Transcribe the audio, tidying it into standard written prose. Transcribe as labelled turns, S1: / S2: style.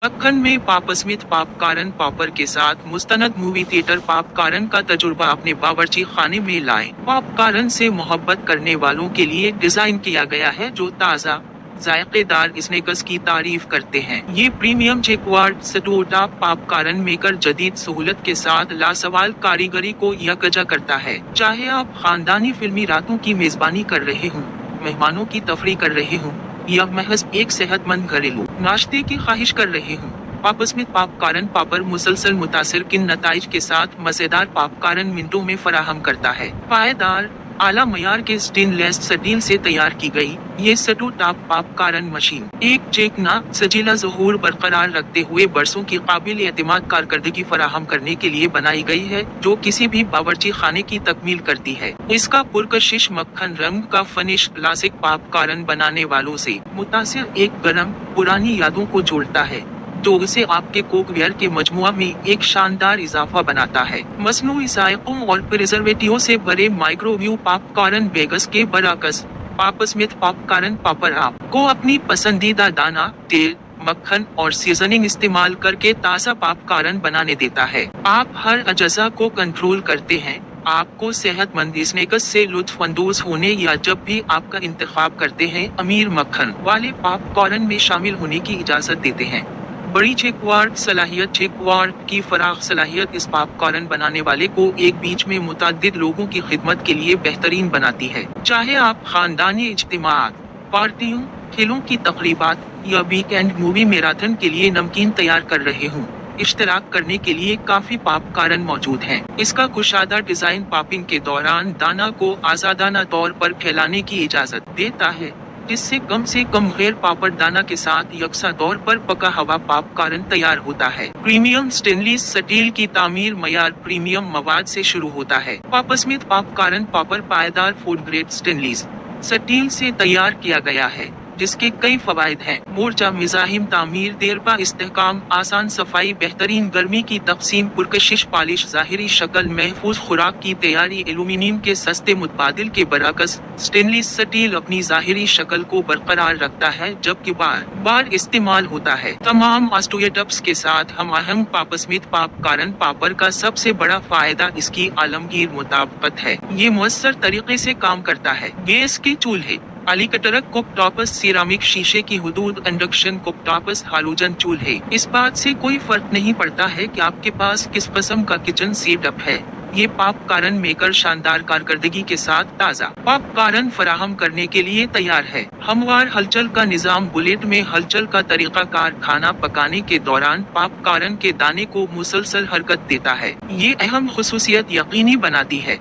S1: मक्खन में पाप स्मिथ पॉपकॉर्न पॉपर के साथ मुस्तनद मूवी थिएटर पॉपकॉर्न का तजुर्बा अपने बावर्ची खाने में लाएं। पॉपकॉर्न से मोहब्बत करने वालों के लिए डिजाइन किया गया है जो ताज़ा जायकेदार स्नैक्स की तारीफ करते हैं। ये प्रीमियम चेकवार्ड सटोटा पॉपकॉर्न मेकर जदीद सहूलत के साथ लासवाल कारीगरी को यकजा करता है। चाहे आप खानदानी फिल्मी रातों की मेजबानी कर रहे हों, मेहमानों की तफरी कर रहे हों या महज एक सेहतमंद घरेलू नाश्ते की ख्वाहिश कर रहे हों, पाप स्मिथ पॉपकॉर्न पॉपर मुसलसल मुतासिर किन नताइज के साथ मजेदार पॉपकॉर्न मिनटों में फराहम करता है। पायदार आला मयार के स्टेनलेस स्टील से तैयार की गई ये सटो टॉप पॉपकॉर्न मशीन एक चेकना सजीला ज़हूर बरकरार रखते हुए बरसों की काबिल एतमाद कारकर्दगी फराहम करने के लिए बनाई गई है, जो किसी भी बावर्ची खाने की तकमील करती है। इसका पुरकशिश मक्खन रंग का फनिश क्लासिक पॉपकॉर्न बनाने वालों से मुतासिर एक गरम पुरानी यादों को जोड़ता है, जो उसे आपके कुकवेयर के मजमुआ में एक शानदार इजाफा बनाता है। मसनूई जायकों और प्रिजर्वेटिवों से भरे माइक्रोवेव पॉपकॉर्न बेगस के बरअक्स पाप स्मिथ पॉपकॉर्न पॉपर आपको अपनी पसंदीदा दाना, तेल, मक्खन और सीजनिंग इस्तेमाल करके ताज़ा पॉपकॉर्न बनाने देता है। आप हर अजजा को कंट्रोल करते हैं, आपको सेहतमंद स्नैक्स से लुत्फ अंदोज होने या जब भी आपका इंतखाब करते हैं अमीर मक्खन वाले पॉपकॉर्न में शामिल होने की इजाजत देते हैं। बड़ी चेकवार्ड सलाहियत चेकवार्ड की फराख सलाहियत इस पॉपकॉर्न बनाने वाले को एक बीच में मुतअद्दिद लोगों की खिदमत के लिए बेहतरीन बनाती है। चाहे आप खानदानी इज्तिमात, पार्टियों, खेलों की तकरीबात या वीकेंड मूवी मैराथन के लिए नमकीन तैयार कर रहे हों, इश्तराक करने के लिए काफी पॉपकॉर्न मौजूद हैं। इसका कुशादा डिजाइन पॉपिंग के दौरान दाना को आजादाना तौर पर फैलाने की इजाजत देता है, जिससे कम से कम गैर पापड़ दाना के साथ यकसा तौर पर पका हवा पॉपकॉर्न तैयार होता है। प्रीमियम स्टेनलेस स्टील की तामीर मयार प्रीमियम मवाद से शुरू होता है। पाप स्मिथ पॉपकॉर्न पॉपर पायदार फूड ग्रेड स्टेनलेस स्टील से तैयार किया गया है, जिसके कई फवायद हैं। मोर्चा मिजाहिम तामीर, देरपा इस्तेहकाम, आसान सफाई, बेहतरीन गर्मी की तकसीम, पुरकशिश पॉलिश, जाहिरी शक्ल, महफूज खुराक की तैयारी। एल्यूमिनियम के सस्ते मुतबादिल के बरअक्स स्टेनलेस स्टील अपनी जाहिरी शक्ल को बरकरार रखता है जबकि बार बार इस्तेमाल होता है। तमाम ऑस्टोएटप्स के साथ हम आहंग पाप स्मिथ पॉपकॉर्न पॉपर का सबसे बड़ा फायदा इसकी आलमगीर मुताबिकत है। ये मुअस्सर तरीके से काम करता है। गैस के चूल्हे, अलीकटरक कुकटॉप्स, सिरामिक शीशे की हुदूद, इंडक्शन कुकटॉप्स, हालोजन चूल्हे, इस बात से कोई फर्क नहीं पड़ता है कि आपके पास किस किस्म का किचन सेटअप है। ये पॉपकॉर्न मेकर शानदार कारकर्दगी के साथ ताज़ा पॉपकॉर्न फराहम करने के लिए तैयार है। हमवार हलचल का निजाम बुलेट में हलचल का तरीका कार खाना पकाने के दौरान पॉपकॉर्न के दाने को मुसलसल हरकत देता है। ये अहम खुसूसियत यकीनी बनाती है